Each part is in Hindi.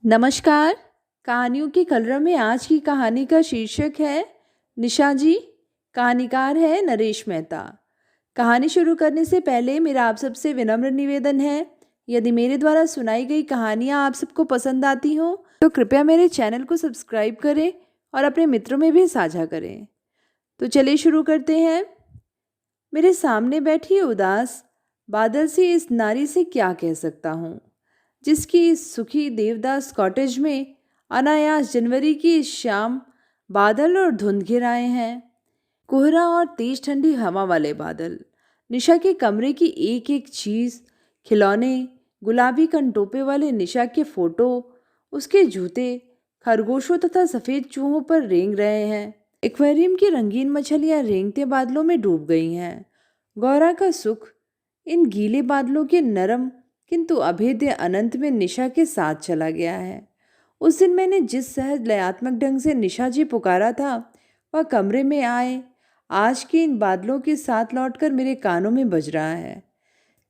नमस्कार। कहानियों की कलरव में आज की कहानी का शीर्षक है निशा जी। कहानीकार है नरेश मेहता। कहानी शुरू करने से पहले मेरा आप सबसे विनम्र निवेदन है, यदि मेरे द्वारा सुनाई गई कहानियाँ आप सबको पसंद आती हों तो कृपया मेरे चैनल को सब्सक्राइब करें और अपने मित्रों में भी साझा करें। तो चलिए शुरू करते हैं। मेरे सामने बैठी उदास बादल सी इस नारी से क्या कह सकता हूँ, जिसकी इस सुखी देवदास कॉटेज में अनायास जनवरी की इस शाम बादल और धुंध घिर आए हैं। कोहरा और तेज ठंडी हवा वाले बादल निशा के कमरे की एक एक चीज, खिलौने, गुलाबी कनटोपे वाले निशा के फोटो, उसके जूते खरगोशों तथा सफेद चूहों पर रेंग रहे हैं। एक्वेरियम की रंगीन मछलियां रेंगते बादलों में डूब गई हैं। गौरा का सुख इन गीले बादलों के नरम किंतु अभेद्य अनंत में निशा के साथ चला गया है। उस दिन मैंने जिस सहज लयात्मक ढंग से निशा जी पुकारा था, वह कमरे में आए आज के इन बादलों के साथ लौटकर मेरे कानों में बज रहा है।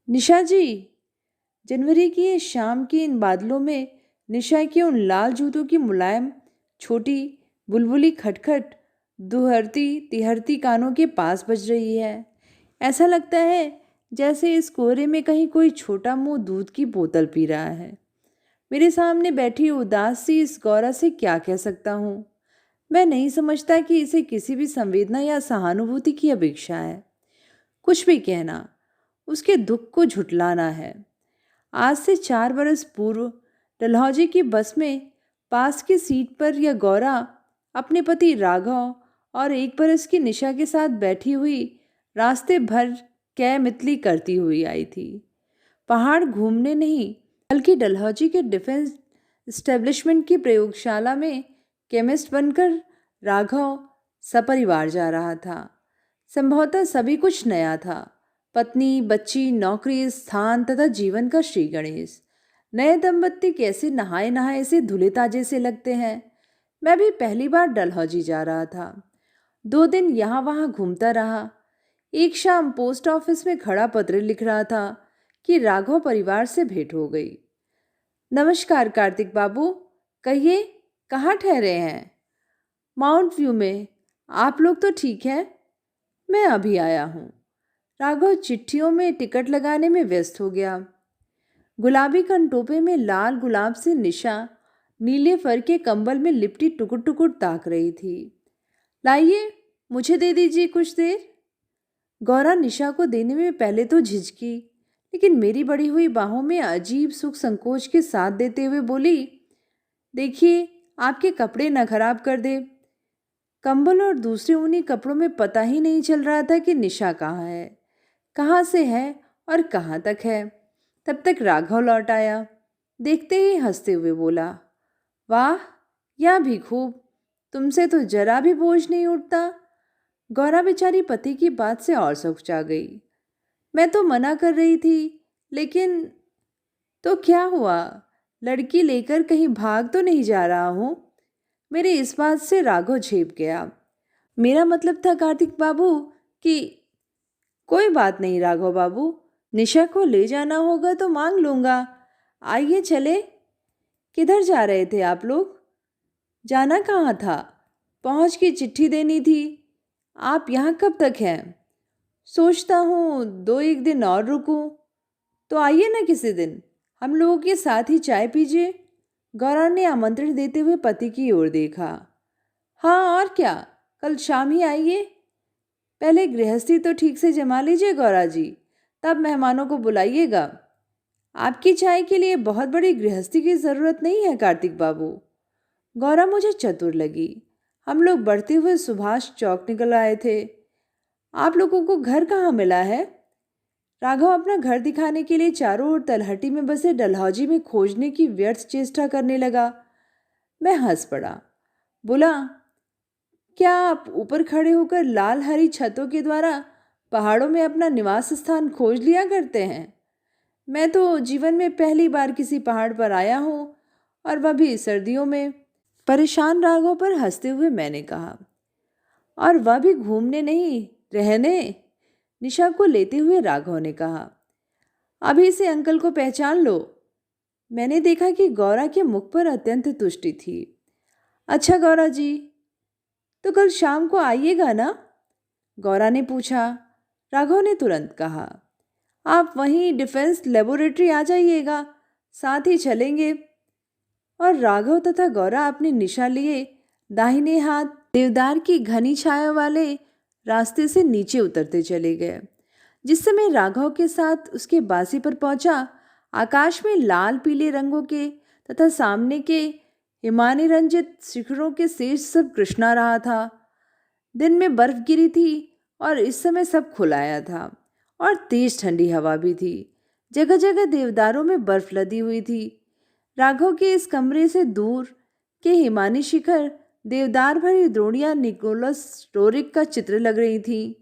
निशा जी। जनवरी की ये शाम की इन बादलों में निशा के उन लाल जूतों की मुलायम छोटी बुलबुली खटखट दुहरती तिहरती कानों के पास बज रही है। ऐसा लगता है जैसे इस कोहरे में कहीं कोई छोटा मुंह दूध की बोतल पी रहा है। मेरे सामने बैठी उदास सी इस गौरा से क्या कह सकता हूँ। मैं नहीं समझता कि इसे किसी भी संवेदना या सहानुभूति की अपेक्षा है। कुछ भी कहना उसके दुख को झुठलाना है। आज से 4 बरस पूर्व डलहौजी की बस में पास की सीट पर यह गौरा अपने पति राघव और 1 बरस की निशा के साथ बैठी हुई रास्ते भर कै मितली करती हुई आई थी। पहाड़ घूमने नहीं बल्कि डलहौजी के डिफेंस एस्टेब्लिशमेंट की प्रयोगशाला में केमिस्ट बनकर राघव सपरिवार जा रहा था। संभवतः सभी कुछ नया था, पत्नी, बच्ची, नौकरी, स्थान तथा जीवन का श्री गणेश। नए दंपत्ति कैसे नहाए नहाए से धुले ताजे से लगते हैं। मैं भी पहली बार डलहौजी जा रहा था। 2 दिन यहाँ वहाँ घूमता रहा। एक शाम पोस्ट ऑफिस में खड़ा पत्र लिख रहा था कि राघव परिवार से भेंट हो गई। नमस्कार कार्तिक बाबू, कहिए कहाँ ठहरे हैं? माउंट व्यू में। आप लोग तो ठीक हैं? मैं अभी आया हूँ। राघव चिट्ठियों में टिकट लगाने में व्यस्त हो गया। गुलाबी कनटोपे में लाल गुलाब से निशा नीले फर के कंबल में लिपटी टुकुर टुकुर ताक रही थी। लाइए, मुझे दे दीजिए कुछ देर। गौरा निशा को देने में पहले तो झिझकी, लेकिन मेरी बढ़ी हुई बाहों में अजीब सुख संकोच के साथ देते हुए बोली, देखिए आपके कपड़े न खराब कर दे। कंबल और दूसरे ऊनी कपड़ों में पता ही नहीं चल रहा था कि निशा कहाँ है, कहाँ से है और कहाँ तक है। तब तक राघव लौट आया। देखते ही हंसते हुए बोला, वाह, यह भी खूब, तुमसे तो जरा भी बोझ नहीं उठता। गौरा बेचारी पति की बात से और सकुचा गई। मैं तो मना कर रही थी, लेकिन तो क्या हुआ, लड़की लेकर कहीं भाग तो नहीं जा रहा हूँ? मेरे इस बात से राघव झेप गया। मेरा मतलब था कार्तिक बाबू कि कोई बात नहीं राघव बाबू, निशा को ले जाना होगा तो मांग लूंगा। आइए चले। किधर जा रहे थे आप लोग? जाना कहाँ था? पहुँच की चिट्ठी देनी थी। आप यहाँ कब तक हैं? सोचता हूँ 2-1 दिन और रुकूं। तो आइए ना किसी दिन, हम लोगों के साथ ही चाय पीजिए। गौरा ने आमंत्रण देते हुए पति की ओर देखा। हाँ और क्या, कल शाम ही आइए। पहले गृहस्थी तो ठीक से जमा लीजिए गौरा जी, तब मेहमानों को बुलाइएगा। आपकी चाय के लिए बहुत बड़ी गृहस्थी की जरूरत नहीं है कार्तिक बाबू। गौरा मुझे चतुर लगी। हम लोग बढ़ते हुए सुभाष चौक निकल आए थे। आप लोगों को घर कहाँ मिला है? राघव अपना घर दिखाने के लिए चारों ओर तलहटी में बसे डलहौजी में खोजने की व्यर्थ चेष्टा करने लगा। मैं हंस पड़ा। बोला, क्या आप ऊपर खड़े होकर लाल हरी छतों के द्वारा पहाड़ों में अपना निवास स्थान खोज लिया करते हैं? मैं तो जीवन में पहली बार किसी पहाड़ पर आया हूँ, और वह भी सर्दियों में। परेशान राघव पर हंसते हुए मैंने कहा, और वह भी घूमने नहीं, रहने। निशा को लेते हुए राघव ने कहा, अभी से अंकल को पहचान लो। मैंने देखा कि गौरा के मुख पर अत्यंत तुष्टि थी। अच्छा गौरा जी, तो कल शाम को आइएगा ना? गौरा ने पूछा। राघव ने तुरंत कहा, आप वहीं डिफेंस लेबोरेटरी आ जाइएगा, साथ ही चलेंगे। और राघव तथा गौरा अपनी निशा लिए दाहिने हाथ देवदार की घनी छाया वाले रास्ते से नीचे उतरते चले गए। जिस समय राघव के साथ उसके बासी पर पहुंचा, आकाश में लाल पीले रंगों के तथा सामने के हिमानी रंजित शिखरों के शेष सब कृष्णा रहा था। दिन में बर्फ गिरी थी और इस समय सब खुलाया था और तेज ठंडी हवा भी थी। जगह जगह देवदारों में बर्फ लदी हुई थी। राघव के इस कमरे से दूर के हिमानी शिखर देवदार भरी द्रोणिया निकोलस स्टोरिक का चित्र लग रही थी।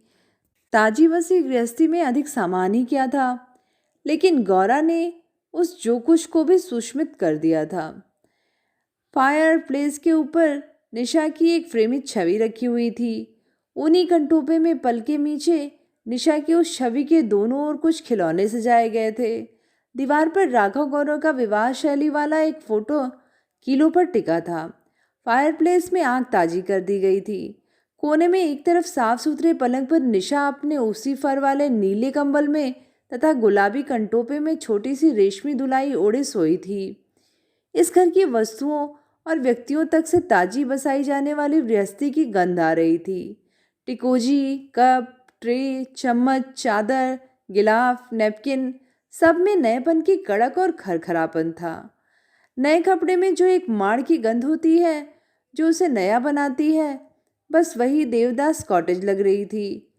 ताजी बसी गृहस्थी में अधिक सामान ही क्या था, लेकिन गौरा ने उस जो कुछ को भी सुष्मित कर दिया था। फायर प्लेस के ऊपर निशा की एक फ्रेमित छवि रखी हुई थी। उन्हीं कंटोपे में पल के नीचे निशा की उस छवि के दोनों ओर कुछ खिलौने सजाए गए थे। दीवार पर राघव गौरव का विवाह शैली वाला एक फोटो कीलों पर टिका था। फायरप्लेस में आग ताजी कर दी गई थी। कोने में एक तरफ साफ सुथरे पलंग पर निशा अपने उसी फर वाले नीले कंबल में तथा गुलाबी कंटोपे में छोटी सी रेशमी दुलाई ओढ़े सोई थी। इस घर की वस्तुओं और व्यक्तियों तक से ताजी बसाई जाने वाली गृहस्थी की गंध आ रही थी। टिकोजी, कप, ट्रे, चम्मच, चादर, गिलाफ, नैपकिन सब में नएपन की कड़क और खरखरापन था। नए कपड़े में जो एक माड़ की गंध होती है जो उसे नया बनाती है, बस वही देवदास कॉटेज लग रही थी।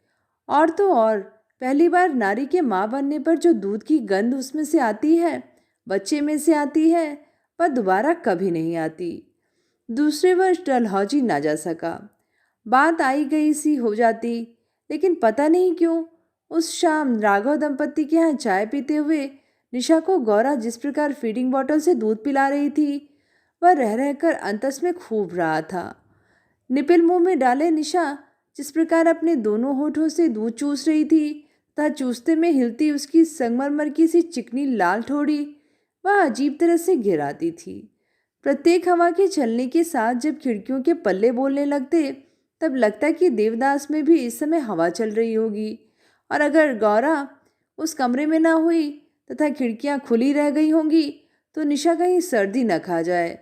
और तो और पहली बार नारी के माँ बनने पर जो दूध की गंध उसमें से आती है, बच्चे में से आती है, वह दोबारा कभी नहीं आती। दूसरे वर्ष डलहौजी ना जा सका। बात आई गई सी हो जाती, लेकिन पता नहीं क्यों उस शाम राघव दंपत्ति के यहाँ चाय पीते हुए निशा को गौरा जिस प्रकार फीडिंग बॉटल से दूध पिला रही थी, वह रह रहकर अंतस में खूब रहा था। निपिल मुंह में डाले निशा जिस प्रकार अपने दोनों होठों से दूध चूस रही थी, तथा चूसते में हिलती उसकी संगमरमर की सी चिकनी लाल ठोड़ी, वह अजीब तरह से गिराती थी। प्रत्येक हवा के चलने के साथ जब खिड़कियों के पल्ले बोलने लगते, तब लगता कि देवदास में भी इस समय हवा चल रही होगी। और अगर गौरा उस कमरे में ना हुई तथा खिड़कियां खुली रह गई होंगी, तो निशा कहीं सर्दी न खा जाए।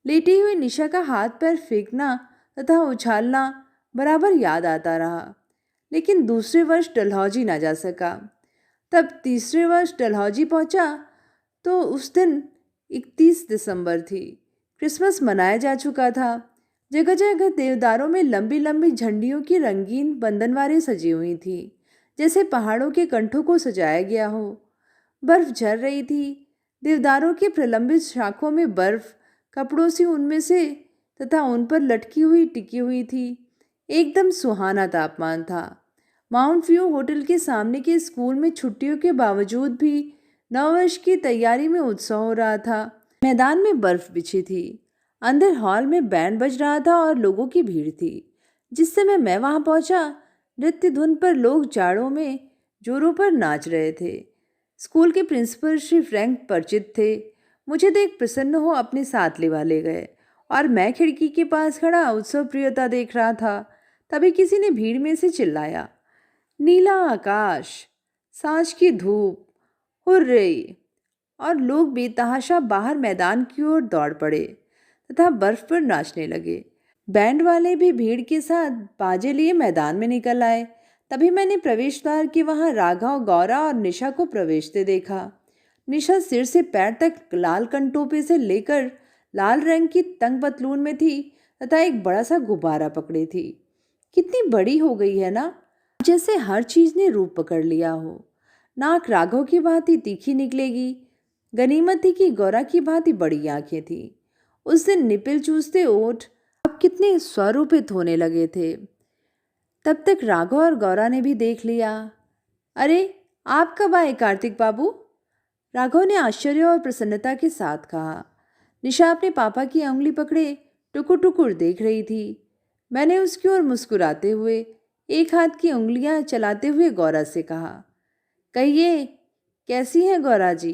लेटी हुई निशा का हाथ पैर फेंकना तथा उछालना बराबर याद आता रहा। लेकिन दूसरे वर्ष डलहौजी ना जा सका। तब तीसरे वर्ष डलहौजी पहुंचा तो उस दिन 31 दिसंबर थी। क्रिसमस मनाया जा चुका था। जगह जगह देवदारों में लंबी लंबी झंडियों की रंगीन बंधनवारें सजी हुई थी, जैसे पहाड़ों के कंठों को सजाया गया हो। बर्फ झर रही थी। देवदारों के प्रलंबित शाखों में बर्फ कपड़ों से उनमें से तथा उन पर लटकी हुई टिकी हुई थी। एकदम सुहाना तापमान था। माउंट व्यू होटल के सामने के स्कूल में छुट्टियों के बावजूद भी नववर्ष की तैयारी में उत्सव हो रहा था। मैदान में बर्फ बिछी थी। अंदर हॉल में बैंड बज रहा था और लोगों की भीड़ थी। जिस समय मैं वहां पहुंचा, नृत्य धुन पर लोग जाड़ों में जोरों पर नाच रहे थे। स्कूल के प्रिंसिपल श्री फ्रैंक परिचित थे। मुझे देख प्रसन्न हो अपने साथ लिवा ले गए और मैं खिड़की के पास खड़ा उत्सव प्रियता देख रहा था। तभी किसी ने भीड़ में से चिल्लाया, नीला आकाश, सांझ की धूप, हुर्रे! और लोग बेतहाशा बाहर मैदान की ओर दौड़ पड़े तथा बर्फ पर नाचने लगे। बैंड वाले भी भीड़ के साथ बाजे लिए मैदान में निकल आए। तभी मैंने प्रवेश द्वार के वहां राघव, गौरा और निशा को प्रवेशते देखा। निशा सिर से पैर तक लाल कंटोपे से लेकर लाल रंग की तंग पतलून में थी तथा एक बड़ा सा गुब्बारा पकड़ी थी। कितनी बड़ी हो गई है ना, जैसे हर चीज ने रूप पकड़ लिया हो। नाक राघव की भांति तीखी निकलेगी। गनीमत थी कि गौरा की भांति बड़ी आंखें थी। उस दिन निपिल चूसते ओठ अब कितने स्वरूपित होने लगे थे। तब तक राघव और गौरा ने भी देख लिया। अरे, आप कब आए कार्तिक बाबू? राघव ने आश्चर्य और प्रसन्नता के साथ कहा। निशा अपने पापा की उंगली पकड़े टुकुर टुकुर देख रही थी। मैंने उसकी ओर मुस्कुराते हुए एक हाथ की उंगलियां चलाते हुए गौरा से कहा, कहिए, कैसी हैं गौरा जी?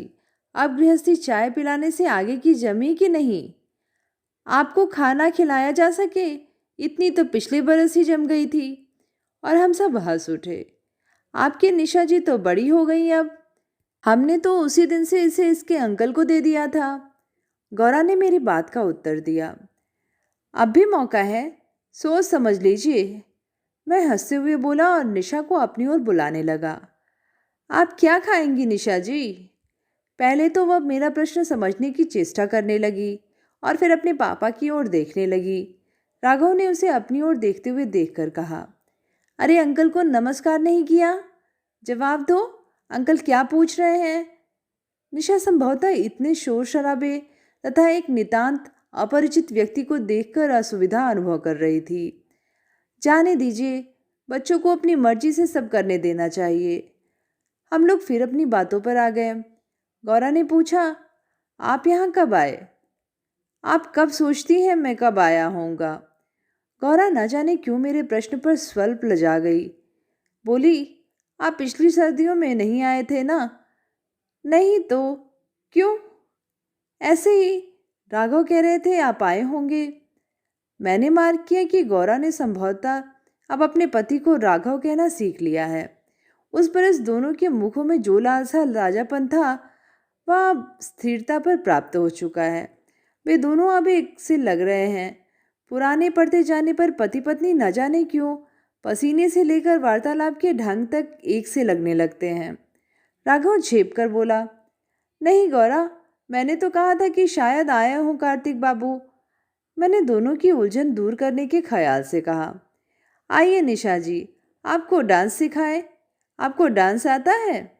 अब गृहस्थी चाय पिलाने से आगे की जमी कि नहीं? आपको खाना खिलाया जा सके, इतनी तो पिछले बरस ही जम गई थी। और हम सब हंस उठे। आपकी निशा जी तो बड़ी हो गई अब। हमने तो उसी दिन से इसे इसके अंकल को दे दिया था। गौरा ने मेरी बात का उत्तर दिया। अब भी मौका है, सोच समझ लीजिए। मैं हंसते हुए बोला और निशा को अपनी ओर बुलाने लगा। आप क्या खाएंगी निशा जी? पहले तो वह मेरा प्रश्न समझने की चेष्टा करने लगी और फिर अपने पापा की ओर देखने लगी। राघव ने उसे अपनी ओर देखते हुए देखकर कहा, अरे अंकल को नमस्कार नहीं किया? जवाब दो, अंकल क्या पूछ रहे हैं? निशा संभवतः इतने शोर शराबे तथा एक नितांत अपरिचित व्यक्ति को देखकर असुविधा अनुभव कर रही थी। जाने दीजिए, बच्चों को अपनी मर्जी से सब करने देना चाहिए। हम लोग फिर अपनी बातों पर आ गए। गौरा ने पूछा, आप यहाँ कब आए? आप कब सोचती हैं मैं कब आया होऊंगा? गौरा न जाने क्यों मेरे प्रश्न पर स्वल्प लजा गई। बोली, आप पिछली सर्दियों में नहीं आए थे ना? नहीं तो क्यों? ऐसे ही, राघव कह रहे थे आप आए होंगे। मैंने मार्क किया कि गौरा ने संभवतः अब अपने पति को राघव कहना सीख लिया है। उस बरस दोनों के मुखों में जो लालसा राजापन था वह स्थिरता पर प्राप्त हो चुका है। वे दोनों अब एक से लग रहे हैं। पुराने पड़ते जाने पर पति पत्नी न जाने क्यों पसीने से लेकर वार्तालाप के ढंग तक एक से लगने लगते हैं। राघव झेप कर बोला, नहीं गौरा, मैंने तो कहा था कि शायद आया हूँ कार्तिक बाबू। मैंने दोनों की उलझन दूर करने के ख्याल से कहा, आइए निशा जी, आपको डांस सिखाएं। आपको डांस आता है?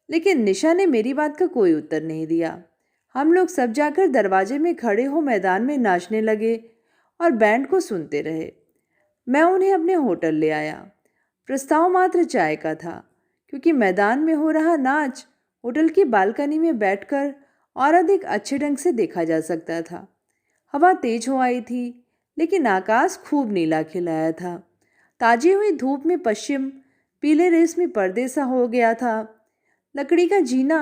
लेकिन निशा ने मेरी बात का कोई उत्तर नहीं दिया। हम लोग सब जाकर दरवाजे में खड़े हो मैदान में नाचने लगे और बैंड को सुनते रहे। मैं उन्हें अपने होटल ले आया। प्रस्ताव मात्र चाय का था, क्योंकि मैदान में हो रहा नाच होटल की बालकनी में बैठकर और अधिक अच्छे ढंग से देखा जा सकता था। हवा तेज हो आई थी, लेकिन आकाश खूब नीला खिलाया था। ताजी हुई धूप में पश्चिम पीले रेशमी पर्दे सा हो गया था। लकड़ी का जीना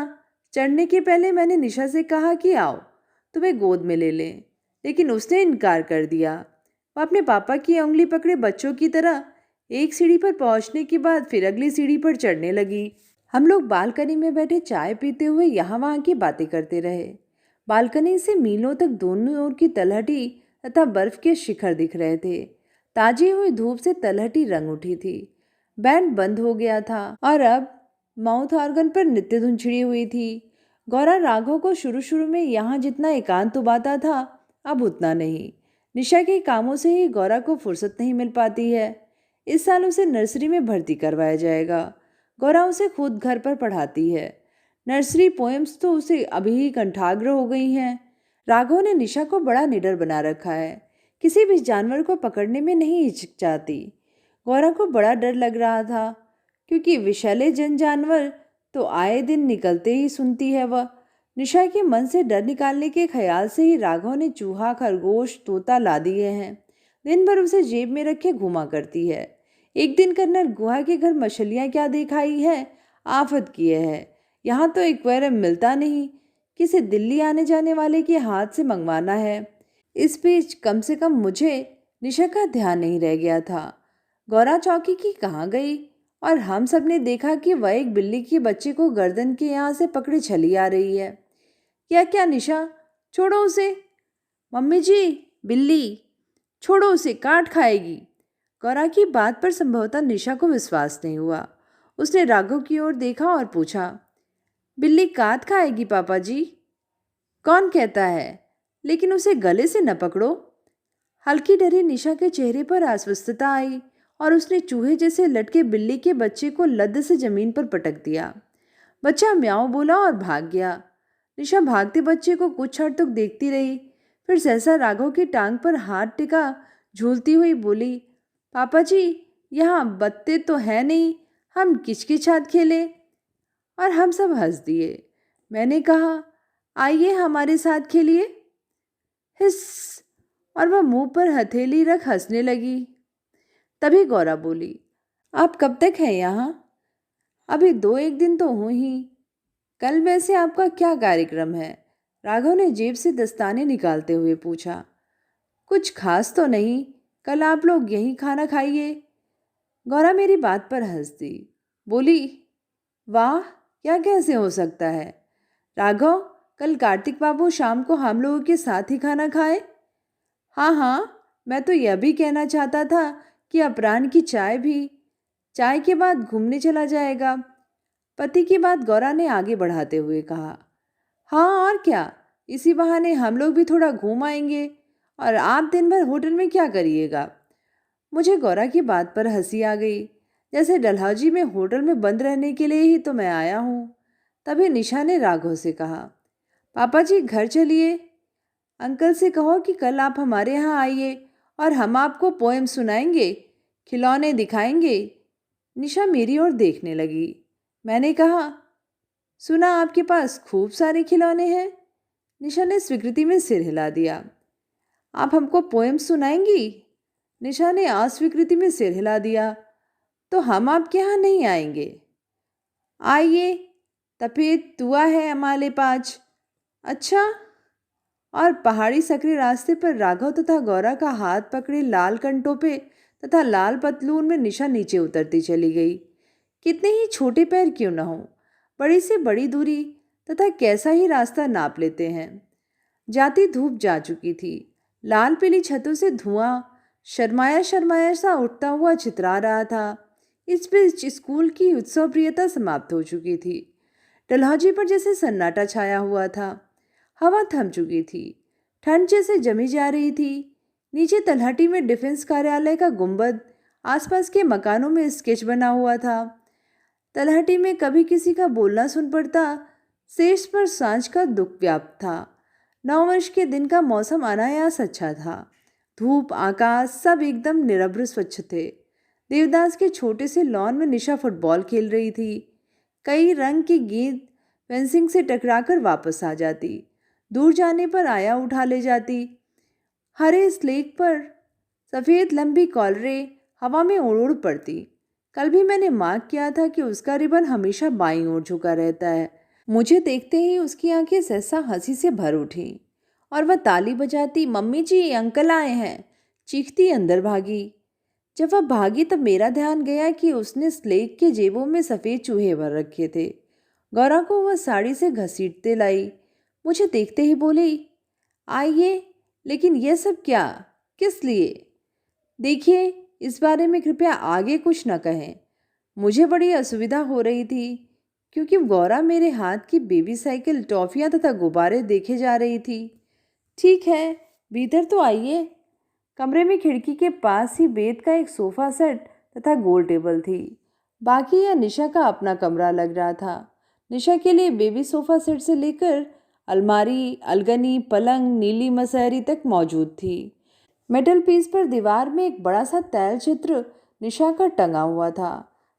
चढ़ने के पहले मैंने निशा से कहा कि आओ तुम्हें गोद में ले लें, लेकिन उसने इनकार कर दिया। वह अपने पापा की उंगली पकड़े बच्चों की तरह एक सीढ़ी पर पहुंचने के बाद फिर अगली सीढ़ी पर चढ़ने लगी। हम लोग बालकनी में बैठे चाय पीते हुए यहाँ वहाँ की बातें करते रहे। बालकनी से मीलों तक दोनों ओर की तलहटी तथा बर्फ के शिखर दिख रहे थे। ताजी हुई धूप से तलहटी रंग उठी थी। बैंड बंद हो गया था और अब माउथ ऑर्गन पर नृत्य धुन छिड़ी हुई थी। गौरा राघव को शुरू शुरू में यहाँ जितना एकांत उबाता था, अब उतना नहीं। निशा के कामों से ही गौरा को फुर्सत नहीं मिल पाती है। इस साल उसे नर्सरी में भर्ती करवाया जाएगा। गौरा उसे खुद घर पर पढ़ाती है। नर्सरी पोएम्स तो उसे अभी ही कंठाग्र हो गई हैं। राघव ने निशा को बड़ा निडर बना रखा है। किसी भी जानवर को पकड़ने में नहीं हिचकिचाती। गौरा को बड़ा डर लग रहा था, क्योंकि विषैले जानवर तो आए दिन निकलते ही सुनती है वह। निशा के मन से डर निकालने के ख्याल से ही राघव ने चूहा, खरगोश, तोता ला दिए हैं। दिन भर उसे जेब में रखे घुमा करती है। एक दिन कर्नल गुहा के घर मछलियाँ क्या दिखाई है, आफत किए है। यहाँ तो एक्वेरियम मिलता नहीं, किसी दिल्ली आने जाने वाले के हाथ से मंगवाना है। इस बीच कम से कम मुझे निशा का ध्यान नहीं रह गया था। गौरा चौकी की कहाँ गई और हम सब ने देखा कि वह एक बिल्ली के बच्चे को गर्दन के यहाँ से पकड़े चली आ रही है। क्या क्या निशा, छोड़ो उसे। मम्मी जी, बिल्ली, छोड़ो उसे, काट खाएगी। गौरा की बात पर संभवतः निशा को विश्वास नहीं हुआ। उसने राघव की ओर देखा और पूछा, बिल्ली काट खाएगी पापा जी? कौन कहता है, लेकिन उसे गले से न पकड़ो। हल्की डरी निशा के चेहरे पर आश्वस्तता आई और उसने चूहे जैसे लटके बिल्ली के बच्चे को लद्द से जमीन पर पटक दिया। बच्चा म्याऊं बोला और भाग गया। निशा भागते बच्चे को कुछ क्षण तक देखती रही, फिर सहसा राघव की टांग पर हाथ टिका झूलती हुई बोली, पापा जी, यहाँ बत्ते तो है नहीं, हम किचकिचात खेले। और हम सब हंस दिए। मैंने कहा, आइए हमारे साथ खेलिए। हिस, और वह मुंह पर हथेली रख हंसने लगी। तभी गौरा बोली, आप कब तक हैं यहाँ? अभी 2-1 दिन तो हूँ ही। कल वैसे आपका क्या कार्यक्रम है? राघव ने जेब से दस्ताने निकालते हुए पूछा। कुछ खास तो नहीं, कल आप लोग यहीं खाना खाइए। गौरा मेरी बात पर हंस दी, बोली, वाह, क्या कैसे हो सकता है? राघव, कल कार्तिक बाबू शाम को हम लोगों के साथ ही खाना खाए। हाँ हाँ, मैं तो यह भी कहना चाहता था कि अपराह्न की चाय भी, चाय के बाद घूमने चला जाएगा। पति की बात गौरा ने आगे बढ़ाते हुए कहा। हाँ और क्या, इसी बहाने हम लोग भी थोड़ा घूम आएंगे। और आप दिन भर होटल में क्या करिएगा? मुझे गौरा की बात पर हंसी आ गई, जैसे डलहौजी में होटल में बंद रहने के लिए ही तो मैं आया हूँ। तभी निशा ने राघव से कहा, पापा जी घर चलिए, अंकल से कहो कि कल आप हमारे यहाँ आइए और हम आपको पोएम सुनाएंगे, खिलौने दिखाएंगे। निशा मेरी ओर देखने लगी। मैंने कहा, सुना आपके पास खूब सारे खिलौने हैं। निशा ने स्वीकृति में सिर हिला दिया। आप हमको पोएम सुनाएंगी? निशा ने अस्वीकृति में सिर हिला दिया। तो हम आपके यहाँ नहीं आएंगे। आइए, तपेत तुआ है हमारे पास। अच्छा। और पहाड़ी सकरे रास्ते पर राघव तथा गौरा का हाथ पकड़े लाल कंठों पे तथा लाल पतलून में निशा नीचे उतरती चली गई। कितने ही छोटे पैर क्यों न हो, बड़ी से बड़ी दूरी तथा कैसा ही रास्ता नाप लेते हैं। जाती धूप जा चुकी थी। लाल पीली छतों से धुआं शर्माया शर्माया सा उठता हुआ चितरा रहा था। इस बीच स्कूल की उत्सव प्रियता समाप्त हो चुकी थी। डलहौजी पर जैसे सन्नाटा छाया हुआ था। हवा थम चुकी थी। ठंड जैसे जमी जा रही थी। नीचे तलहटी में डिफेंस कार्यालय का गुंबद, आसपास के मकानों में स्केच बना हुआ था। तलहटी में कभी किसी का बोलना सुन पड़ता। शेष पर सांझ का दुख व्याप्त था। नववर्ष के दिन का मौसम अनायास अच्छा था। धूप, आकाश सब एकदम निरभ्र स्वच्छ थे। देवदास के छोटे से लॉन में निशा फुटबॉल खेल रही थी। कई रंग की गेंद फेंसिंग से टकराकर वापस आ जाती, दूर जाने पर आया उठा ले जाती। हरे स्लेट पर सफ़ेद लंबी कॉलरें हवा में उड़ उड़ पड़ती। कल भी मैंने मार्क किया था कि उसका रिबन हमेशा बाईं ओर झुका रहता है। मुझे देखते ही उसकी आंखें सहसा हंसी से भर उठी और वह ताली बजाती, मम्मी जी अंकल आए हैं, चीखती अंदर भागी। जब वह भागी तब मेरा ध्यान गया कि उसने स्लेट के जेबों में सफ़ेद चूहे भर रखे थे। गौरा को वह साड़ी से घसीटते लाई। मुझे देखते ही बोली, आइए, लेकिन यह सब क्या, किस लिए? देखिए, इस बारे में कृपया आगे कुछ न कहें। मुझे बड़ी असुविधा हो रही थी क्योंकि गौरा मेरे हाथ की बेबी साइकिल, टॉफियाँ तथा गुब्बारे देखे जा रही थी। ठीक है, भीतर तो आइए। कमरे में खिड़की के पास ही बेत का एक सोफा सेट तथा गोल टेबल थी। बाकी यह निशा का अपना कमरा लग रहा था। निशा के लिए बेबी सोफा सेट से लेकर अलमारी, अलगनी, पलंग, नीली मसहरी तक मौजूद थी। मेटल पीस पर दीवार में एक बड़ा सा तैल चित्र निशा का टंगा हुआ था।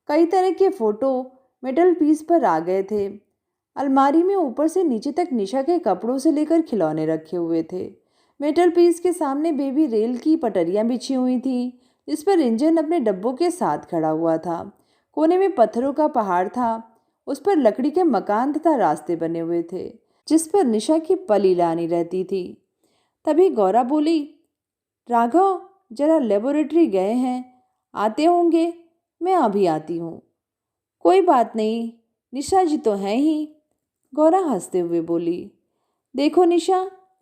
कई तरह के फोटो मेटल पीस पर आ गए थे। अलमारी में ऊपर से नीचे तक निशा के कपड़ों से लेकर खिलौने रखे हुए थे। मेटल पीस के सामने बेबी रेल की पटरियां बिछी हुई थी, जिस पर इंजन अपने डब्बों के साथ खड़ा हुआ था। कोने में पत्थरों का पहाड़ था। उस पर लकड़ी के मकान तथा रास्ते बने हुए थे, जिस पर निशा की पली लानी रहती थी। तभी गौरा बोली, राघव जरा लेबोरेटरी गए हैं, आते होंगे, मैं अभी आती हूँ। कोई बात नहीं, निशा जी तो हैं ही। गौरा हंसते हुए बोली, देखो निशा,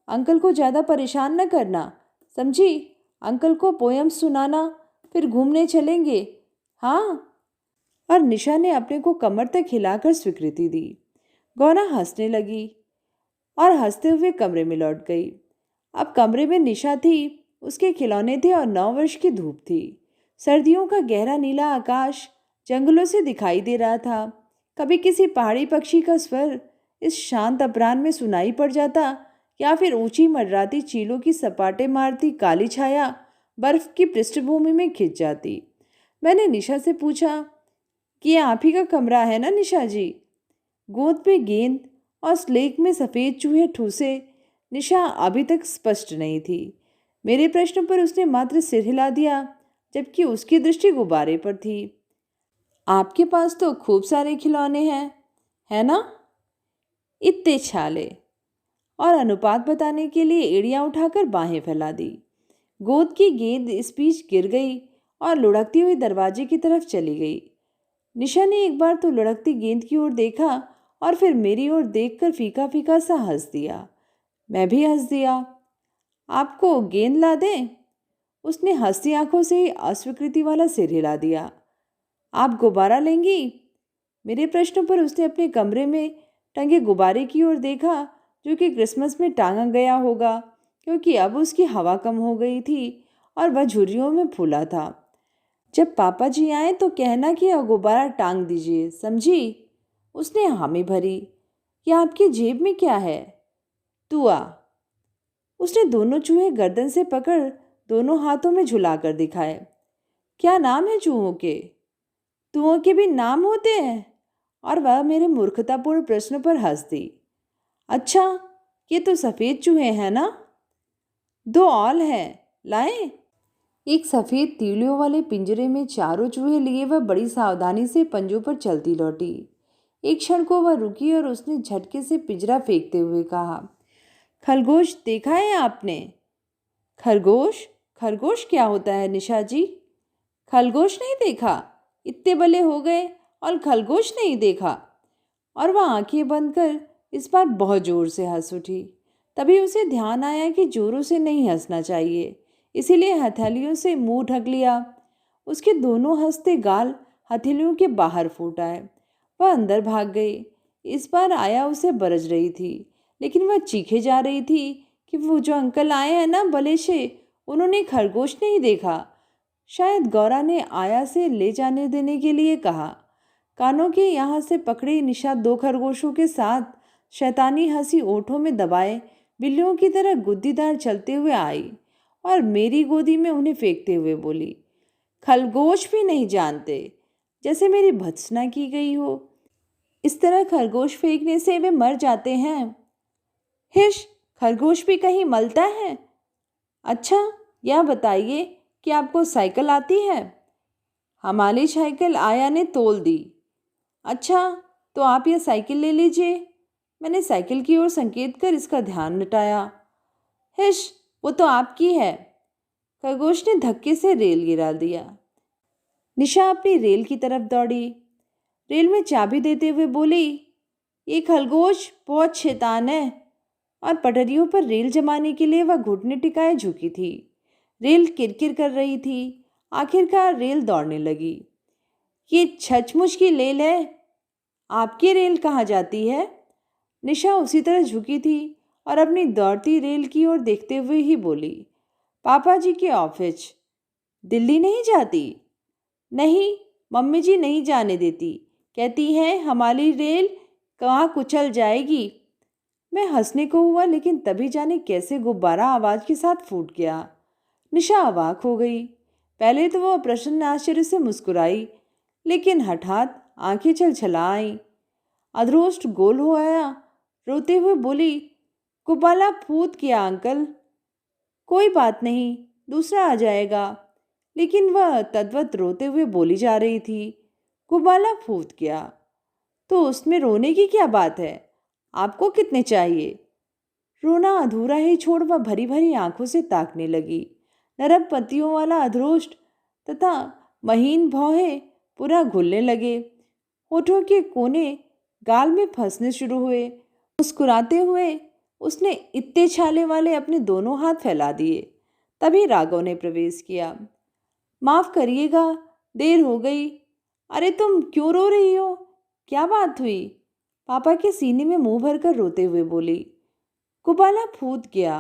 अंकल को ज़्यादा परेशान न करना, समझी? अंकल को पोयम सुनाना, फिर घूमने चलेंगे। हाँ। और निशा ने अपने को कमर तक हिलाकर स्वीकृति दी। गौरा हंसने लगी और हंसते हुए कमरे में लौट गई। अब कमरे में निशा थी, उसके खिलौने थे और 9 वर्ष की धूप थी। सर्दियों का गहरा नीला आकाश जंगलों से दिखाई दे रहा था। कभी किसी पहाड़ी पक्षी का स्वर इस शांत अपराह्न में सुनाई पड़ जाता, या फिर ऊंची मडराती चीलों की सपाटे मारती काली छाया बर्फ की पृष्ठभूमि में खिंच जाती। मैंने निशा से पूछा कि ये आप ही का कमरा है ना निशा जी? गोद पे गेंद और स्लेट में सफ़ेद चूहे ठूसे निशा अभी तक स्पष्ट नहीं थी। मेरे प्रश्न पर उसने मात्र सिर हिला दिया, जबकि उसकी दृष्टि गुब्बारे पर थी। आपके पास तो खूब सारे खिलौने हैं, है ना? इतने छाले, और अनुपात बताने के लिए एड़ियां उठाकर बाहें फैला दी। गोद की गेंद इस बीच गिर गई और लुढ़कती हुई दरवाजे की तरफ चली गई। निशा ने एक बार तो लुढ़कती गेंद की ओर देखा और फिर मेरी ओर देखकर फीका फीका सा हंस दिया। मैं भी हंस दिया। आपको गेंद ला दें? उसने हंसती आंखों से ही अस्वीकृति वाला सिर हिला दिया। आप गुब्बारा लेंगी? मेरे प्रश्न पर उसने अपने कमरे में टंगे गुब्बारे की ओर देखा, जो कि क्रिसमस में टांगा गया होगा, क्योंकि अब उसकी हवा कम हो गई थी और वह झुर्रियों में फूला था। जब पापा जी आए तो कहना कि यह गुब्बारा टांग दीजिए, समझी? उसने हामी भरी। यह आपकी जेब में क्या है? तुआ। उसने दोनों चूहे गर्दन से पकड़ दोनों हाथों में झुलाकर दिखाए। क्या नाम है चूहों के? तुओं के भी नाम होते हैं? और वह मेरे मूर्खतापूर्ण प्रश्न पर हंस दी। अच्छा, ये तो सफ़ेद चूहे हैं ना? 2 और हैं, लाएं? एक सफ़ेद तीलियों वाले पिंजरे में चारों चूहे लिए वह बड़ी सावधानी से पंजों पर चलती लौटी। एक क्षण को वह रुकी और उसने झटके से पिंजरा फेंकते हुए कहा, खरगोश देखा है आपने? खरगोश? खरगोश क्या होता है निशा जी? खरगोश नहीं देखा? इतने बड़े हो गए और खरगोश नहीं देखा? और वह आंखें बंद कर इस बार बहुत जोर से हंस उठी। तभी उसे ध्यान आया कि जोरों से नहीं हंसना चाहिए, इसीलिए हथेलियों से मुंह ढक लिया। उसके दोनों हंसते गाल हथेलियों के बाहर फूट आए। वह अंदर भाग गई। इस बार आया उसे बरज रही थी, लेकिन वह चीखे जा रही थी कि वो जो अंकल आए हैं ना बले से, उन्होंने खरगोश नहीं देखा। शायद गौरा ने आया से ले जाने देने के लिए कहा। कानों के यहाँ से पकड़ी निशा 2 खरगोशों के साथ शैतानी हंसी ओठों में दबाए बिल्लियों की तरह गुद्दीदार चलते हुए आई और मेरी गोदी में उन्हें फेंकते हुए बोली, खरगोश भी नहीं जानते, जैसे मेरी भत्सना की गई हो। इस तरह खरगोश फेंकने से वे मर जाते हैं। हिश, खरगोश भी कहीं मलता है? अच्छा, यह बताइए कि आपको साइकिल आती है? हमारी साइकिल आया ने तोल दी। अच्छा, तो आप यह साइकिल ले लीजिए। मैंने साइकिल की ओर संकेत कर इसका ध्यान हटाया। हिश, वो तो आपकी है। खरगोश ने धक्के से रेल गिरा दिया। निशा अपनी रेल की तरफ दौड़ी। रेल में चाबी देते हुए बोली, ये खरगोश बहुत शैतान है। और पटरियों पर रेल जमाने के लिए वह घुटने टिकाए झुकी थी। रेल किरकिर कर रही थी। आखिरकार रेल दौड़ने लगी। ये सचमुच की रेल है? आपकी रेल कहाँ जाती है? निशा उसी तरह झुकी थी और अपनी दौड़ती रेल की ओर देखते हुए ही बोली, पापा जी के ऑफिस। दिल्ली नहीं जाती? नहीं, मम्मी जी नहीं जाने देती, कहती हैं हमारी रेल कहाँ कुचल जाएगी। मैं हंसने को हुआ, लेकिन तभी जाने कैसे गुब्बारा आवाज़ के साथ फूट गया। निशा अवाक हो गई। पहले तो वह प्रसन्न आश्चर्य से मुस्कुराई, लेकिन हठात आंखें छलछला आईं। अधरोष्ट गोल हो आया। रोते हुए बोली, गुब्बारा फूट गया अंकल। कोई बात नहीं, दूसरा आ जाएगा। लेकिन वह तद्वत रोते हुए बोली जा रही थी। गुब्बारा फूट गया तो उसमें रोने की क्या बात है? आपको कितने चाहिए? रोना अधूरा ही छोड़ वह भरी भरी आंखों से ताकने लगी। नरम पत्तियों वाला अधरोष्ट तथा महीन भौहें पूरा घुलने लगे। होठों के कोने गाल में फंसने शुरू हुए। मुस्कुराते हुए उसने इत्ते छाले वाले अपने दोनों हाथ फैला दिए। तभी राघव ने प्रवेश किया। माफ़ करिएगा, देर हो गई। अरे तुम क्यों रो रही हो? क्या बात हुई? पापा के सीने में मुंह भरकर रोते हुए बोली, गुब्बारा फूट गया।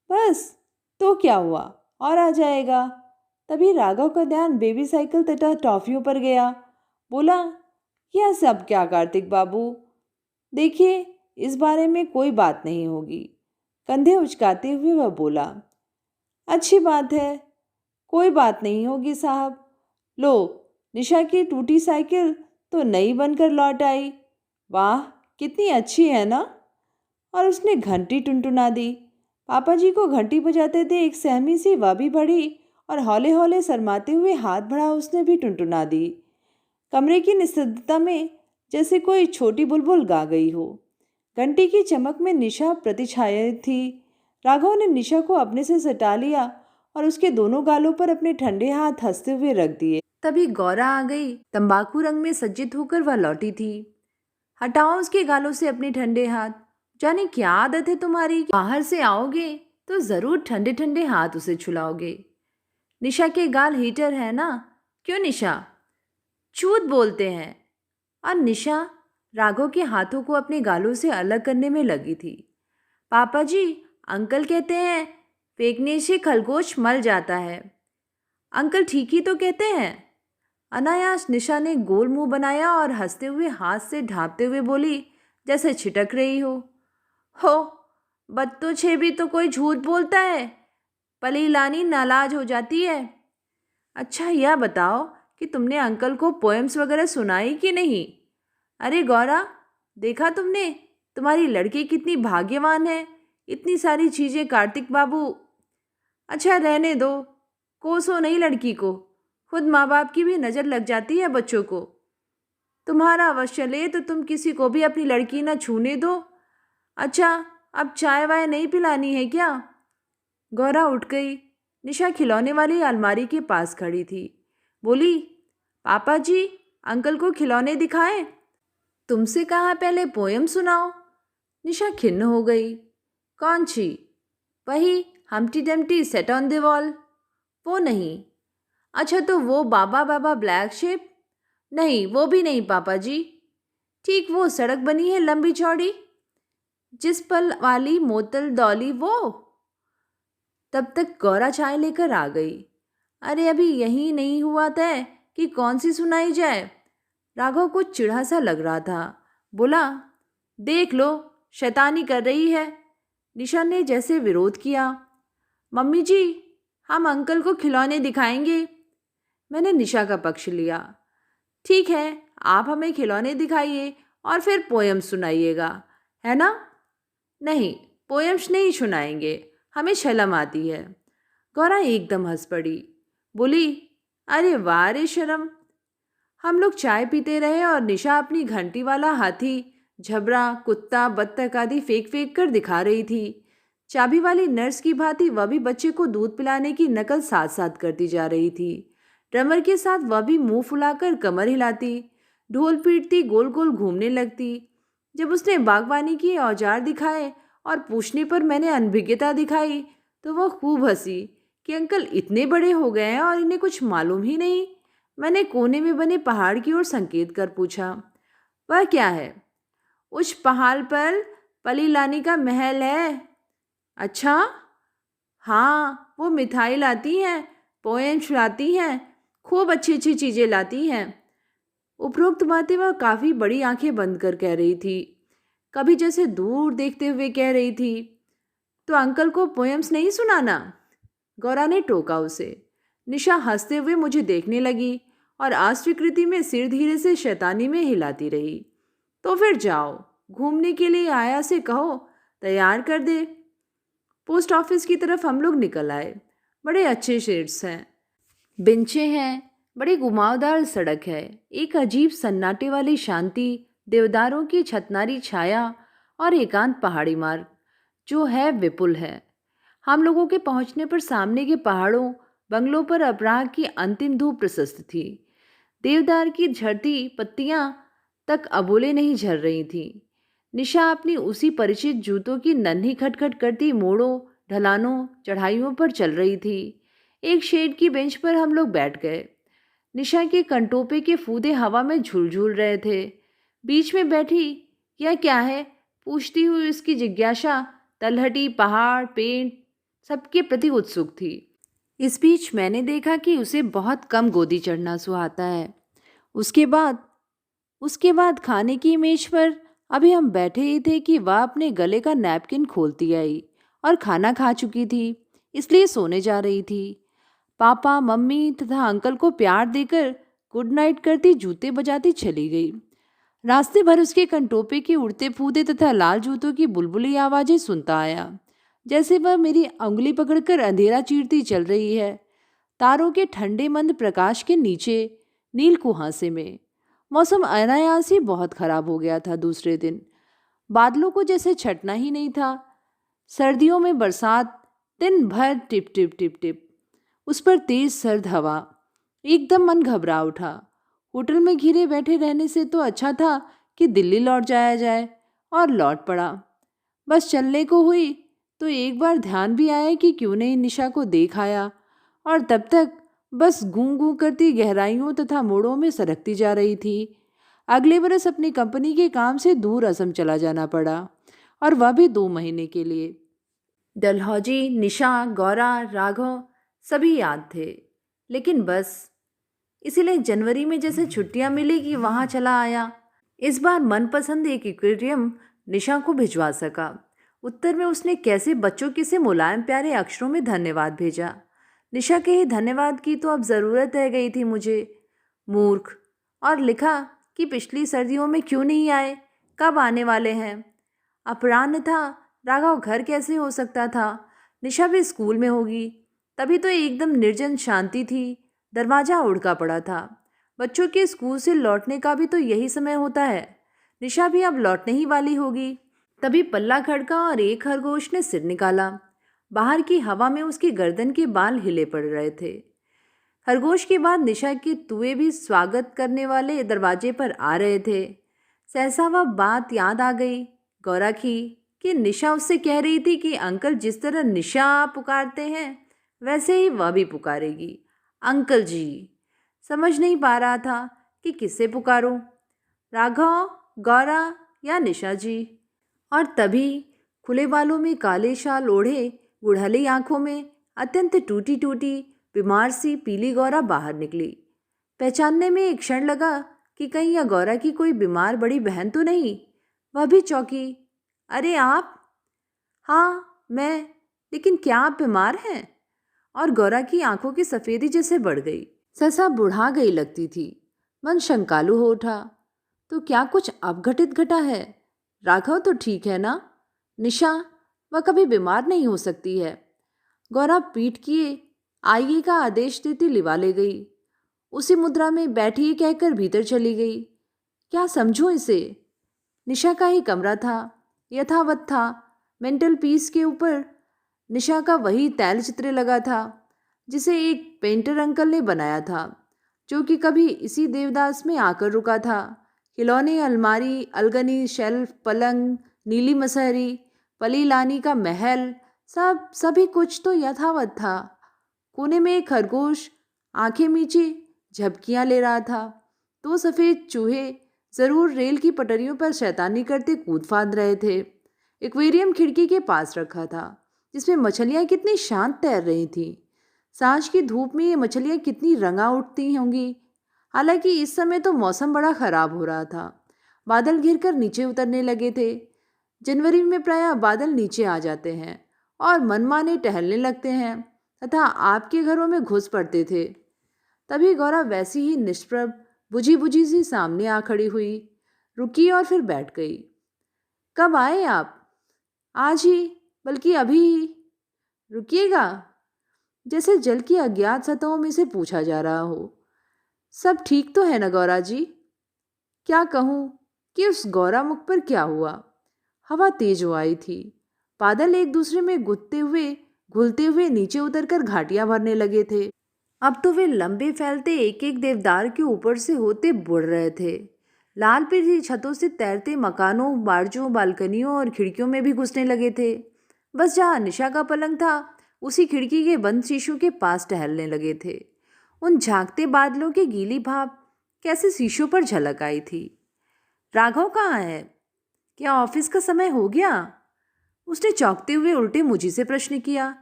बस, तो क्या हुआ, और आ जाएगा। तभी राघव का ध्यान बेबी साइकिल तथा टॉफियों पर गया। बोला, यह सब क्या कार्तिक बाबू? देखिए, इस बारे में कोई बात नहीं होगी। कंधे उचकाते हुए वह बोला, अच्छी बात है, कोई बात नहीं होगी साहब। लो, निशा की टूटी साइकिल तो नई बनकर लौट आई। वाह, कितनी अच्छी है ना? और उसने घंटी टुनटुना दी। पापा जी को घंटी बजाते देख सहमी सी वह भी बढ़ी और हौले हौले शर्माते हुए हाथ बढ़ा उसने भी टुनटुना दी। कमरे की निस्तब्धता में जैसे कोई छोटी बुलबुल गा गई हो। घंटी की चमक में निशा प्रतिछाया थी। राघव ने निशा को अपने से सटा लिया और उसके दोनों गालों पर अपने ठंडे हाथ हंसते हुए रख दिए। तभी गौरा आ गई। तंबाकू रंग में सज्जित होकर वह लौटी थी। हटाओ उसके गालों से अपने ठंडे हाथ। जाने क्या आदत है तुम्हारी, बाहर से आओगे तो जरूर ठंडे ठंडे हाथ उसे छुलाओगे। निशा के गाल हीटर है ना? क्यों निशा? झूठ बोलते हैं। और निशा राघव के हाथों को अपने गालों से अलग करने में लगी थी। पापा जी, अंकल कहते हैं फेंकने से खरगोश मर जाता है। अंकल ठीक ही तो कहते हैं। अनायास निशा ने गोल मुंह बनाया और हंसते हुए हाथ से ढांपते हुए बोली, जैसे छिटक रही हो बत्तो छे भी तो कोई झूठ बोलता है। पली लानी नाराज हो जाती है। अच्छा यह बताओ कि तुमने अंकल को पोएम्स वगैरह सुनाई कि नहीं? अरे गौरा, देखा तुमने तुम्हारी लड़की कितनी भाग्यवान है, इतनी सारी चीज़ें कार्तिक बाबू। अच्छा रहने दो, कोसो नहीं लड़की को, खुद माँ बाप की भी नज़र लग जाती है बच्चों को। तुम्हारा अवश्य ले तो तुम किसी को भी अपनी लड़की न छूने दो। अच्छा अब चाय वाय नहीं पिलानी है क्या? गौरा उठ गई। निशा खिलौने वाली अलमारी के पास खड़ी थी। बोली, पापा जी अंकल को खिलौने दिखाएं? तुमसे कहा पहले पोयम सुनाओ। निशा खिन्न हो गई। कौन सी? वही Humpty Dumpty set on the wall. वो नहीं। अच्छा तो वो बाबा बाबा ब्लैक शिप? नहीं वो भी नहीं पापा जी। ठीक वो सड़क बनी है लंबी चौड़ी, जिस पल वाली मोतल दौली वो? तब तक गौरा चाय लेकर आ गई। अरे अभी यही नहीं हुआ तय कि कौन सी सुनाई जाए? राघव कुछ चिढ़ा सा लग रहा था। बोला, देख लो शैतानी कर रही है। निशा ने जैसे विरोध किया। मम्मी जी हम अंकल को खिलौने दिखाएंगे। मैंने निशा का पक्ष लिया। ठीक है आप हमें खिलौने दिखाइए और फिर पोयम सुनाइएगा, है ना? नहीं पोयम्स नहीं सुनाएंगे, हमें शर्म आती है। गौरा एकदम हंस पड़ी। बोली, अरे वाह रे शर्म। हम लोग चाय पीते रहे और निशा अपनी घंटी वाला हाथी, झबरा, कुत्ता, बत्तख आदि फेंक फेंक कर दिखा रही थी। चाबी वाली नर्स की भांति वह भी बच्चे को दूध पिलाने की नकल साथ साथ करती जा रही थी। ड्रमर के साथ वह भी मुंह फुलाकर कमर हिलाती, ढोल पीटती, गोल गोल घूमने लगती। जब उसने बागवानी के औजार दिखाए और पूछने पर मैंने अनभिज्ञता दिखाई तो वह खूब हंसी कि अंकल इतने बड़े हो गए हैं और इन्हें कुछ मालूम ही नहीं। मैंने कोने में बने पहाड़ की ओर संकेत कर पूछा, वह क्या है? उस पहाड़ पर पली लानी का महल है। अच्छा हाँ, वो मिठाई लाती हैं, पोएम्स लाती हैं, खूब अच्छी अच्छी चीज़ें लाती हैं। उपरोक्त बातें वह काफ़ी बड़ी आंखें बंद कर कह रही थी, कभी जैसे दूर देखते हुए कह रही थी। तो अंकल को पोएम्स नहीं सुनाना? गौरा ने टोका उसे। निशा हंसते हुए मुझे देखने लगी और अस्वीकृति में सिर धीरे से शैतानी में हिलाती रही। तो फिर जाओ, घूमने के लिए आया से कहो तैयार कर दे। पोस्ट ऑफिस की तरफ हम लोग निकल आए। बड़े अच्छे शेड्स हैं, बेंचें हैं, बड़ी घुमावदार सड़क है, एक अजीब सन्नाटे वाली शांति, देवदारों की छतनारी छाया और एकांत पहाड़ी मार्ग जो है विपुल है। हम लोगों के पहुंचने पर सामने के पहाड़ों, बंगलों पर अपराह की अंतिम धूप प्रशस्त थी। देवदार की झड़ती पत्तियां तक अबोले नहीं झर रही थी। निशा अपनी उसी परिचित जूतों की नन्ही खटखट करती मोड़ों, ढलानों, चढ़ाइयों पर चल रही थी। एक शेड की बेंच पर हम लोग बैठ गए। निशा के कंटोपे के फूदे हवा में झूल रहे थे। बीच में बैठी, यह क्या है पूछती हुई उसकी जिज्ञासा तलहटी, पहाड़, पेड़ सबके प्रति उत्सुक थी। इस बीच मैंने देखा कि उसे बहुत कम गोदी चढ़ना सुहाता है। उसके बाद खाने की मेज पर अभी हम बैठे ही थे कि वह अपने गले का नैपकिन खोलती आई और खाना खा चुकी थी, इसलिए सोने जा रही थी। पापा, मम्मी तथा अंकल को प्यार देकर गुड नाइट करती जूते बजाती चली गई। रास्ते भर उसके कंटोपे के उड़ते फूदे तथा लाल जूतों की बुलबुली आवाजें सुनता आया, जैसे वह मेरी उंगली पकड़कर अंधेरा चीरती चल रही है। तारों के ठंडे मंद प्रकाश के नीचे नील कुहासे में मौसम अनायास ही बहुत खराब हो गया था। दूसरे दिन बादलों को जैसे छटना ही नहीं था। सर्दियों में बरसात, दिन भर टिप टिप टिप टिप, उस पर तेज सर्द हवा। एकदम मन घबरा उठा। होटल में घिरे बैठे रहने से तो अच्छा था कि दिल्ली लौट जाया जाए, और लौट पड़ा। बस चलने को हुई तो एक बार ध्यान भी आया कि क्यों नहीं निशा को देख आया, और तब तक बस गूं गूं करती गहराइयों तथा मोड़ों में सरकती जा रही थी। अगले बरस अपनी कंपनी के काम से दूर असम चला जाना पड़ा, और वह भी 2 महीने के लिए। डलहौजी, निशा, गौरा, राघव सभी याद थे, लेकिन बस इसीलिए जनवरी में जैसे छुट्टियां मिली कि वहां चला आया। इस बार मनपसंद एक एक्वेरियम निशा को भिजवा सका। उत्तर में उसने कैसे बच्चों के से मुलायम प्यारे अक्षरों में धन्यवाद भेजा। निशा के ही धन्यवाद की तो अब ज़रूरत रह गई थी मुझे, मूर्ख। और लिखा कि पिछली सर्दियों में क्यों नहीं आए, कब आने वाले हैं। अपराह्न था, राघव घर कैसे हो सकता था, निशा भी स्कूल में होगी। तभी तो एकदम निर्जन शांति थी। दरवाज़ा उड़का पड़ा था। बच्चों के स्कूल से लौटने का भी तो यही समय होता है। निशा भी अब लौटने ही वाली होगी। तभी पल्ला खड़का और एक खरगोश ने सिर निकाला। बाहर की हवा में उसकी गर्दन के बाल हिले पड़ रहे थे। खरगोश के बाद निशा के तुए भी स्वागत करने वाले दरवाजे पर आ रहे थे। सहसा वह बात याद आ गई गौरा की, कि निशा उससे कह रही थी कि अंकल जिस तरह निशा पुकारते हैं वैसे ही वह भी पुकारेगी, अंकल जी। समझ नहीं पा रहा था कि किससे पुकारूं, राघव, गौरा या निशा जी। और तभी खुले बालों में काले शाल ओढ़े, गुड़हली आंखों में अत्यंत टूटी टूटी बीमार सी पीली गौरा बाहर निकली। पहचानने में एक क्षण लगा कि कहीं यह गौरा की कोई बीमार बड़ी बहन तो नहीं। वह भी चौंकी। अरे आप? हाँ मैं, लेकिन क्या आप बीमार हैं? और गौरा की आंखों की सफेदी जैसे बढ़ गई। सहसा बुढ़ा गई लगती थी। मन शंकालु हो उठा। तो क्या कुछ अपघटित घटा है? राघव तो ठीक है ना? निशा, वह कभी बीमार नहीं हो सकती है। गौरा पीठ किए आइए का आदेश देती लिवा ले गई। उसी मुद्रा में बैठिए कहकर भीतर चली गई। क्या समझूं इसे? निशा का ही कमरा था, यथावत था। मेंटल पीस के ऊपर निशा का वही तैल चित्र लगा था जिसे एक पेंटर अंकल ने बनाया था, जो कि कभी इसी देवदास में आकर रुका था। खिलौने, अलमारी, अलगनी, शेल्फ, पलंग, नीली मसहरी, पली लानी का महल, सभी कुछ तो यथावत था। कोने में एक खरगोश आंखें मीचे झपकियां ले रहा था। 2 सफ़ेद चूहे जरूर रेल की पटरियों पर शैतानी करते कूद फांद रहे थे। एक्वेरियम खिड़की के पास रखा था, जिसमें मछलियां कितनी शांत तैर रही थीं। सांझ की धूप में ये मछलियां कितनी रंगा उठती होंगी। हालांकि इस समय तो मौसम बड़ा खराब हो रहा था। बादल घिरकर नीचे उतरने लगे थे। जनवरी में प्रायः बादल नीचे आ जाते हैं और मनमाने टहलने लगते हैं तथा आपके घरों में घुस पड़ते थे। तभी गौरा वैसी ही निष्प्रभ बुझी बुझी सी सामने आ खड़ी हुई, रुकी और फिर बैठ गई। कब आए आप? आज ही, बल्कि अभी ही। रुकिएगा, जैसे जल की अज्ञात सतहों में से पूछा जा रहा हो। सब ठीक तो है ना गौरा जी? क्या कहूँ कि उस गौरा मुख पर क्या हुआ। हवा तेज हो आई थी। बादल एक दूसरे में घुलते हुए नीचे उतरकर घाटियां भरने लगे थे। अब तो वे लंबे फैलते एक एक देवदार के ऊपर से होते बुड़ रहे थे। लाल पीली छतों से तैरते मकानों, बारजों, बालकनियों और खिड़कियों में भी घुसने लगे थे। बस जहाँ निशा का पलंग था, उसी खिड़की के बंद शीशों के पास टहलने लगे थे। उन झांकते बादलों की गीली भाप कैसे शीशों पर झलक आई थी। राघव कहाँ है? क्या ऑफिस का समय हो गया? उसने चौंकते हुए उल्टे मुझी से प्रश्न किया।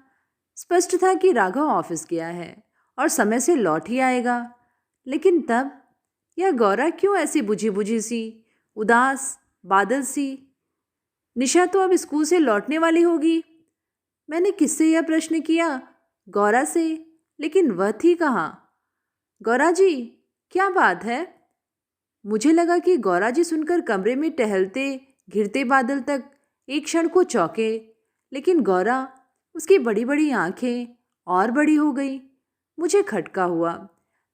स्पष्ट था कि राघव ऑफिस गया है और समय से लौट ही आएगा। लेकिन तब यह गौरा क्यों ऐसी बुझी बुझी सी, उदास, बादल सी? निशा तो अब स्कूल से लौटने वाली होगी। मैंने किससे यह प्रश्न किया? गौरा से। लेकिन वह थी कहाँ? गौरा जी, क्या बात है? मुझे लगा कि गौरा जी सुनकर कमरे में टहलते घिरते बादल तक एक क्षण को चौंके, लेकिन गौरा, उसकी बड़ी बड़ी आंखें और बड़ी हो गई। मुझे खटका हुआ।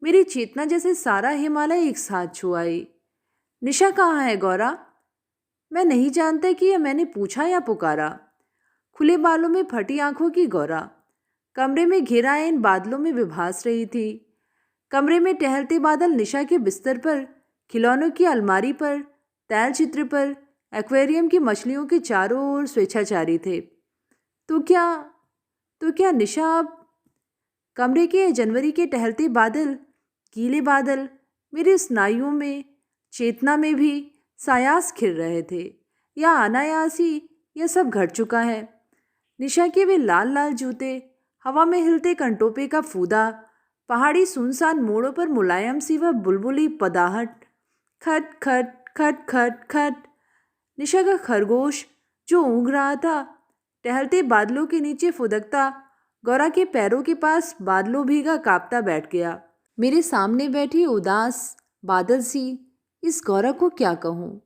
मेरी चेतना जैसे सारा हिमालय एक साथ छू आई। निशा कहाँ है गौरा? मैं नहीं जानता कि यह मैंने पूछा या पुकारा। खुले बालों में फटी आंखों की गौरा कमरे में घेरा इन बादलों में विभास रही थी। कमरे में टहलते बादल निशा के बिस्तर पर, खिलौनों की अलमारी पर, तैल चित्र पर, एक्वेरियम की मछलियों के चारों ओर स्वेच्छाचारी थे। तो क्या तो क्या निशा अब? कमरे के जनवरी के टहलते बादल, गीले बादल, मेरे स्नायुओं में, चेतना में भी सायास खिल रहे थे। या अनायास ही यह सब घट चुका है। निशा के वे लाल लाल जूते, हवा में हिलते कंटोपे का फूदा, पहाड़ी सुनसान मोड़ों पर मुलायम सी वह बुलबुली पदाहट, खट खट खट खट खट। निशा का खरगोश जो ऊँघ रहा था, टहलते बादलों के नीचे फुदकता, गौरा के पैरों के पास बादलों भीगा कांपता बैठ गया। मेरे सामने बैठी उदास बादल सी इस गौरा को क्या कहूँ?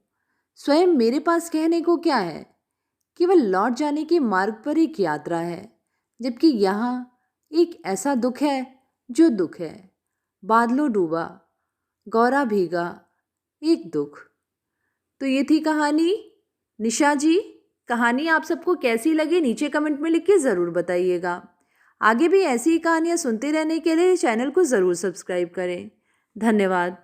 स्वयं मेरे पास कहने को क्या है? केवल लौट जाने के मार्ग पर एक यात्रा है, जबकि यहाँ एक ऐसा दुख है जो दुख है। बादलों डूबा, गौरा भीगा, एक दुख। तो ये थी कहानी। निशा जी, कहानी आप सबको कैसी लगी नीचे कमेंट में लिख के ज़रूर बताइएगा। आगे भी ऐसी ही कहानियाँ सुनते रहने के लिए चैनल को ज़रूर सब्सक्राइब करें। धन्यवाद।